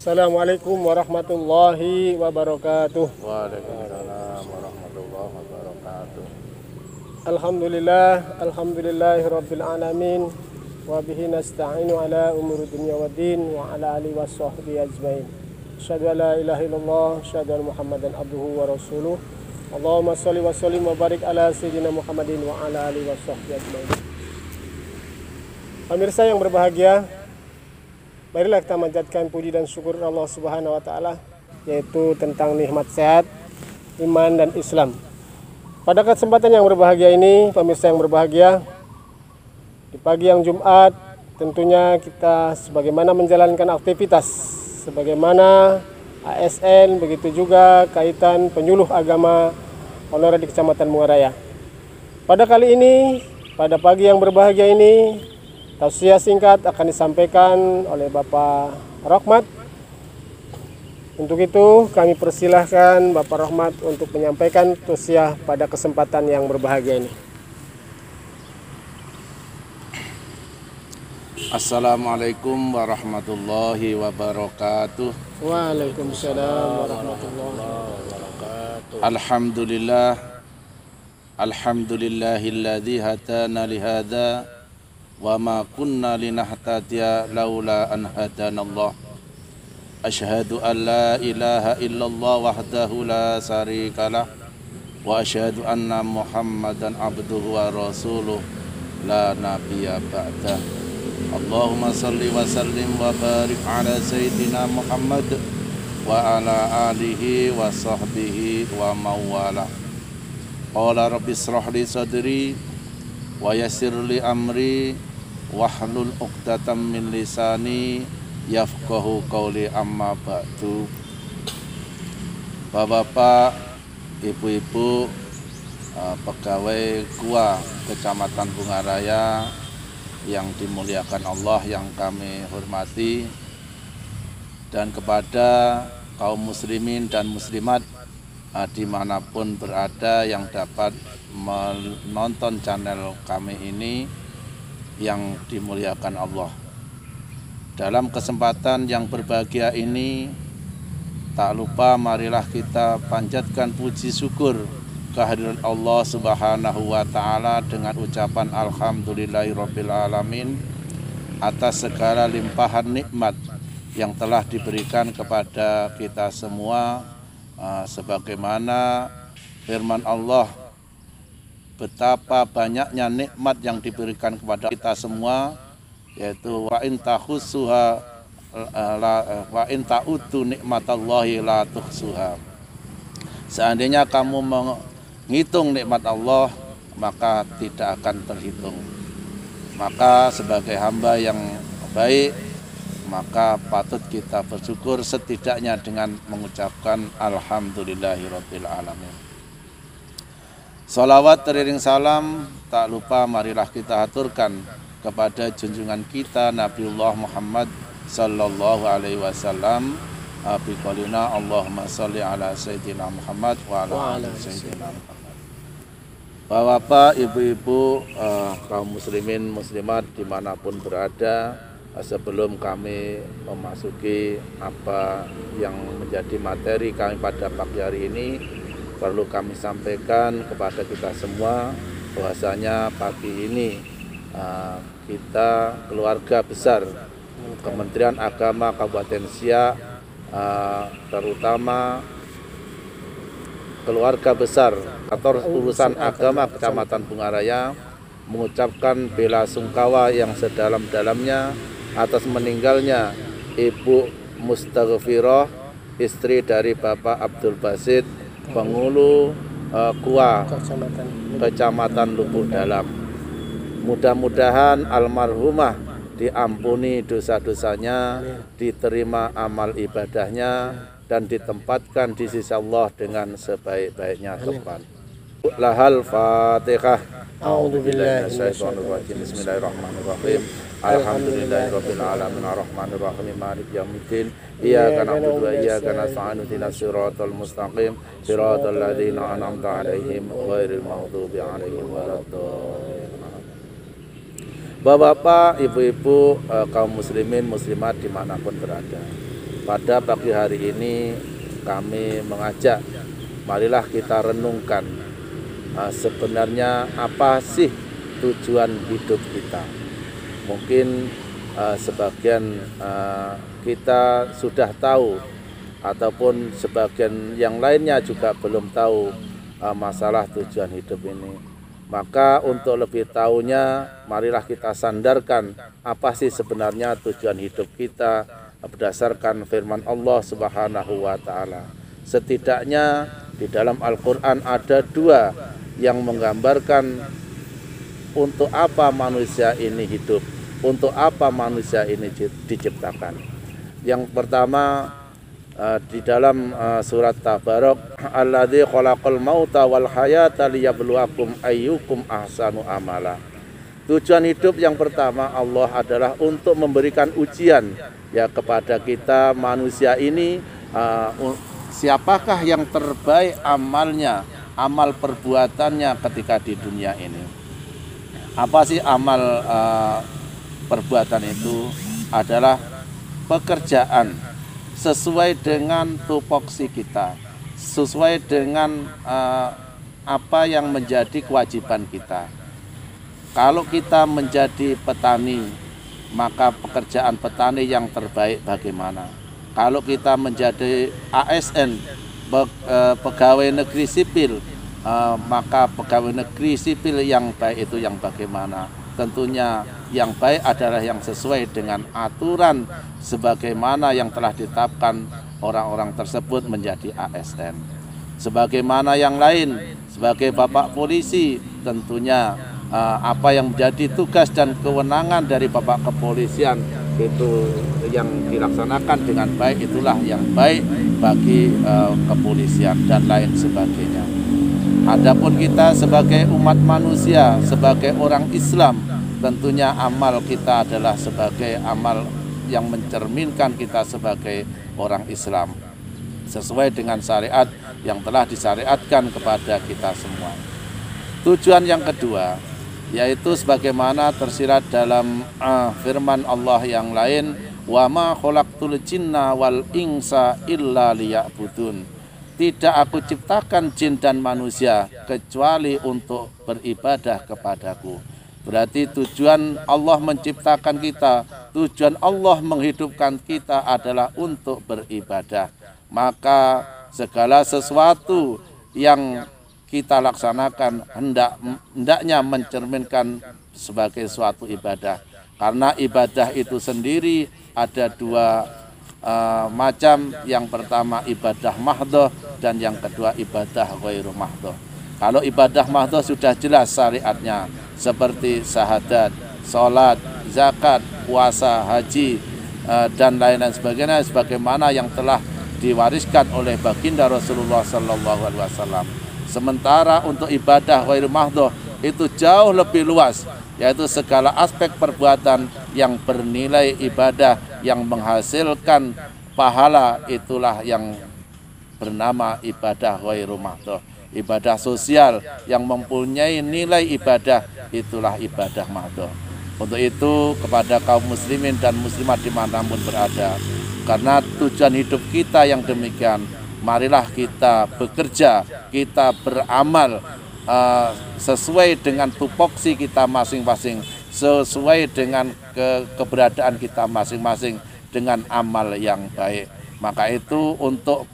Assalamualaikum warahmatullahi wabarakatuh. Waalaikumsalam warahmatullahi wabarakatuh. Alhamdulillahirabbil alamin wa bihi nasta'inu ala umuri dunya waddin wa ala alihi washabbihi ajmain. Asyhadu an la ilaha illallah, asyhadu anna Muhammadan abduhu wa rasuluh. Allahumma shalli wa sallim wa barik ala sayyidina Muhammadin wa ala alihi washabbihi ajmain. Pemirsa yang berbahagia, marilah kita manjatkan puji dan syukur Allah Subhanahu wa taala, yaitu tentang nikmat sehat, iman dan Islam. Pada kesempatan yang berbahagia ini, pemirsa yang berbahagia, di pagi yang Jumat, tentunya kita sebagaimana menjalankan aktivitas sebagaimana ASN, begitu juga kaitan penyuluh agama honorer di Kecamatan Bungaraya. Pada kali ini, pada pagi yang berbahagia ini, tausiah singkat akan disampaikan oleh Bapak Rohmat. Untuk itu kami persilahkan Bapak Rohmat untuk menyampaikan tausiah pada kesempatan yang berbahagia ini. Assalamualaikum warahmatullahi wabarakatuh. Waalaikumsalam warahmatullahi wabarakatuh. Alhamdulillahilladzi hadana lihada wa ma kunna linahtadiya laula an hadanallah. Asyhadu an la ilaha illallah wahdahu la syarikalah wa asyhadu anna Muhammadan abduhu wa rasuluh la nabiyya ba'dah. Allahumma salli wa sallim wa barik ala sayyidina Muhammad wa ala alihi wa sahbihi wa mawala. Qala rabbi israh li sadri wa yassir li amri wahlul 'uqdatam min lisani yafqahu qawli, amma ba'du. Bapak-bapak, ibu-ibu, pegawai KUA Kecamatan Bungaraya yang dimuliakan Allah, yang kami hormati, dan kepada kaum muslimin dan muslimat dimanapun berada yang dapat menonton channel kami ini yang dimuliakan Allah. Dalam kesempatan yang berbahagia ini, tak lupa marilah kita panjatkan puji syukur kehadirat Allah Subhanahu wa taala dengan ucapan alhamdulillahirabbil alamin atas segala limpahan nikmat yang telah diberikan kepada kita semua, sebagaimana firman Allah, betapa banyaknya nikmat yang diberikan kepada kita semua, yaitu wa in tahussuha wa in ta'uddu nikmatallahi la tuhsuha. Seandainya kamu menghitung nikmat Allah, maka tidak akan terhitung. Maka sebagai hamba yang baik, maka patut kita bersyukur setidaknya dengan mengucapkan alhamdulillahirabbil alamin. Salawat teriring salam tak lupa marilah kita aturkan kepada junjungan kita Nabiullah Muhammad sallallahu alaihi wasallam. Biqaulina Allahumma sholli ala sayyidina Muhammad wa ala ali sayyidina Muhammad. Bapak, ibu-ibu, kaum muslimin muslimat dimanapun berada, sebelum kami memasuki apa yang menjadi materi kami pada pagi hari ini, perlu kami sampaikan kepada kita semua bahwasanya pagi ini kita keluarga besar Kementerian Agama Kabupaten Siak, terutama keluarga besar atau urusan agama Kecamatan Bungaraya, mengucapkan bela sungkawa yang sedalam-dalamnya atas meninggalnya Ibu Mustaghfirah, istri dari Bapak Abdul Basit, penghulu KUA Kecamatan Lubuk Dalam. Mudah-mudahan almarhumah diampuni dosa-dosanya, diterima amal ibadahnya, dan ditempatkan di sisi Allah dengan sebaik-baiknya tempat. Lahal Fatihah. A'udzubillahi minasyaitonirrajim. Bismillahirrahmanirrahim. Alhamdulillahirabbil alamin arrahmanir rahim maliki yaumiddin. Iyyaka na'budu wa iyyaka nasta'in ihdinas siratal mustaqim siratal ladzina an'amta 'alaihim ghairil maghdubi 'alaihim waladdallin. Bapak-bapak, ibu-ibu, kaum muslimin muslimat dimanapun berada, pada pagi hari ini kami mengajak, marilah kita renungkan sebenarnya apa sih tujuan hidup kita. Mungkin sebagian kita sudah tahu, ataupun sebagian yang lainnya juga belum tahu masalah tujuan hidup ini. Maka untuk lebih tahunya, marilah kita sandarkan apa sih sebenarnya tujuan hidup kita berdasarkan firman Allah Subhanahu wa Ta'ala. Setidaknya di dalam Al-Quran ada dua yang menggambarkan untuk apa manusia ini hidup, untuk apa manusia ini diciptakan. Yang pertama di dalam surat Tabarok, alladzi khalaqal mauta wal hayata liyabluwakum ayyukum ahsanu amala. Tujuan hidup yang pertama Allah adalah untuk memberikan ujian ya kepada kita manusia ini, siapakah yang terbaik amalnya, amal perbuatannya ketika di dunia ini. Apa sih amal perbuatan itu? Adalah pekerjaan sesuai dengan tupoksi kita, sesuai dengan apa yang menjadi kewajiban kita. Kalau kita menjadi petani, maka pekerjaan petani yang terbaik bagaimana? Kalau kita menjadi ASN, pegawai negeri sipil, maka pegawai negeri sipil yang baik itu yang bagaimana? Tentunya yang baik adalah yang sesuai dengan aturan sebagaimana yang telah ditetapkan orang-orang tersebut menjadi ASN. Sebagaimana yang lain, sebagai Bapak Polisi, tentunya apa yang menjadi tugas dan kewenangan dari Bapak Kepolisian itu yang dilaksanakan dengan baik, itulah yang baik bagi kepolisian dan lain sebagainya. Adapun kita sebagai umat manusia, sebagai orang Islam, tentunya amal kita adalah sebagai amal yang mencerminkan kita sebagai orang Islam, sesuai dengan syariat yang telah disyariatkan kepada kita semua. Tujuan yang kedua, yaitu sebagaimana tersirat dalam firman Allah yang lain, wa ma khalaqtul jinna wal insa illa liya'budun. Tidak aku ciptakan jin dan manusia kecuali untuk beribadah kepadaku. Berarti tujuan Allah menciptakan kita, tujuan Allah menghidupkan kita adalah untuk beribadah. Maka segala sesuatu yang kita laksanakan hendaknya mencerminkan sebagai suatu ibadah. Karena ibadah itu sendiri ada dua macam. Yang pertama ibadah mahdhah dan yang kedua ibadah ghairu mahdhah. Kalau ibadah mahdhah sudah jelas syariatnya, seperti syahadat, sholat, zakat, puasa, haji, dan lain-lain sebagainya, sebagaimana yang telah diwariskan oleh baginda Rasulullah SAW. Sementara untuk ibadah ghairu mahdhah itu jauh lebih luas, yaitu segala aspek perbuatan yang bernilai ibadah, yang menghasilkan pahala, itulah yang bernama ibadah ghairu mahdhah. Ibadah sosial yang mempunyai nilai ibadah, itulah ibadah mahdhah. Untuk itu kepada kaum muslimin dan muslimat dimanapun berada, karena tujuan hidup kita yang demikian, marilah kita bekerja, kita beramal sesuai dengan tupoksi kita masing-masing, sesuai dengan keberadaan kita masing-masing dengan amal yang baik. Maka itu untuk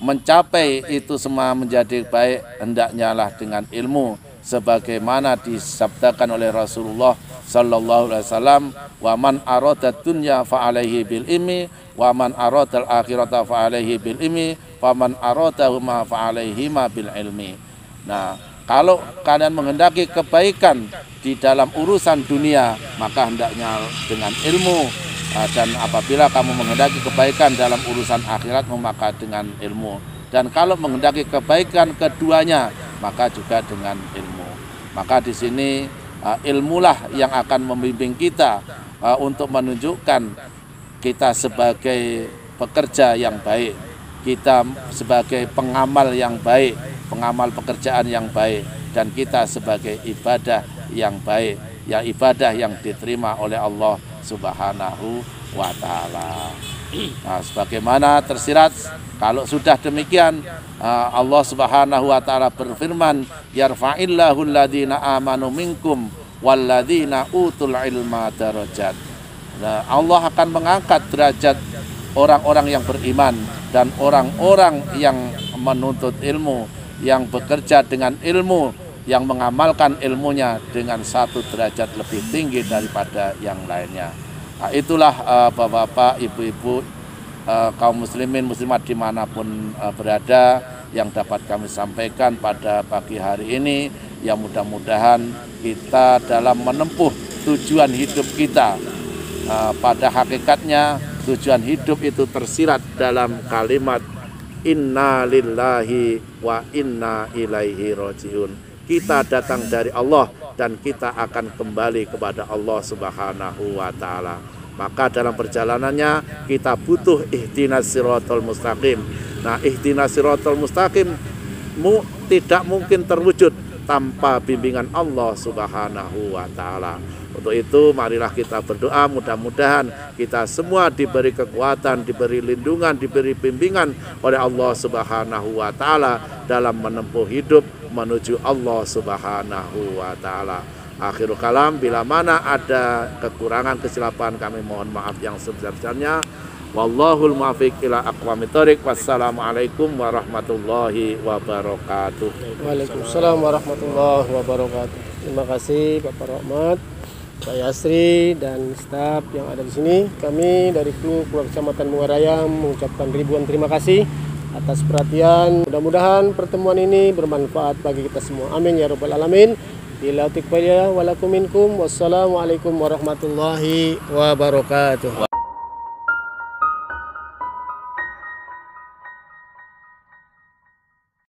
mencapai itu semua menjadi baik, hendaknya lah dengan ilmu, sebagaimana disabdakan oleh Rasulullah sallallahu alaihi wasallam, wa man arada dunya fa alaihi bil ilmi wa man arada al akhirata fa alaihi bil ilmi wa man arada huma fa alaihi ma bil ilmi. Nah, kalau kalian menghendaki kebaikan di dalam urusan dunia, maka hendaknya dengan ilmu. Dan apabila kamu menghendaki kebaikan dalam urusan akhiratmu, maka dengan ilmu. Dan kalau menghendaki kebaikan keduanya, maka juga dengan ilmu. Maka di sini ilmulah yang akan membimbing kita untuk menunjukkan kita sebagai pekerja yang baik, kita sebagai pengamal yang baik, pengamal pekerjaan yang baik, dan kita sebagai ibadah yang baik, ya ibadah yang diterima oleh Allah Subhanahu wa ta'ala. Nah, sebagaimana tersirat, kalau sudah demikian, Allah Subhanahu wa ta'ala berfirman, yarfa'illahu alladhina amanu minkum walladzina utul ilma darajat. Nah, Allah akan mengangkat derajat orang-orang yang beriman dan orang-orang yang menuntut ilmu, yang bekerja dengan ilmu, yang mengamalkan ilmunya dengan satu derajat lebih tinggi daripada yang lainnya. Nah, itulah bapak-bapak, ibu-ibu, kaum muslimin muslimat dimanapun berada yang dapat kami sampaikan pada pagi hari ini. Yang mudah-mudahan kita dalam menempuh tujuan hidup kita, pada hakikatnya tujuan hidup itu tersirat dalam kalimat inna lillahi wa inna ilaihi rojiun. Kita datang dari Allah dan kita akan kembali kepada Allah Subhanahu wa ta'ala. Maka dalam perjalanannya kita butuh ihdinas siratal mustaqim. Nah, ihdinas siratal mustaqim tidak mungkin terwujud tanpa bimbingan Allah Subhanahu wa ta'ala. Untuk itu marilah kita berdoa, mudah-mudahan kita semua diberi kekuatan, diberi lindungan, diberi bimbingan oleh Allah Subhanahu wa ta'ala dalam menempuh hidup menuju Allah Subhanahu wa ta'ala. Akhirul kalam, bila mana ada kekurangan, kesilapan, kami mohon maaf yang sebesar-besarnya. Wallahul muwaffiq ila aqwamit thoriq. Wassalamualaikum warahmatullahi wabarakatuh. Waalaikumsalam warahmatullahi wabarakatuh. Terima kasih Bapak Rahmat, Pak Yasri dan staf yang ada di sini. Kami dari Klub Kecamatan Muaraya mengucapkan ribuan terima kasih atas perhatian. Mudah-mudahan pertemuan ini bermanfaat bagi kita semua. Amin ya rabbal alamin. Bila tikfaya walakum minkum. Wassalamualaikum warahmatullahi wabarakatuh.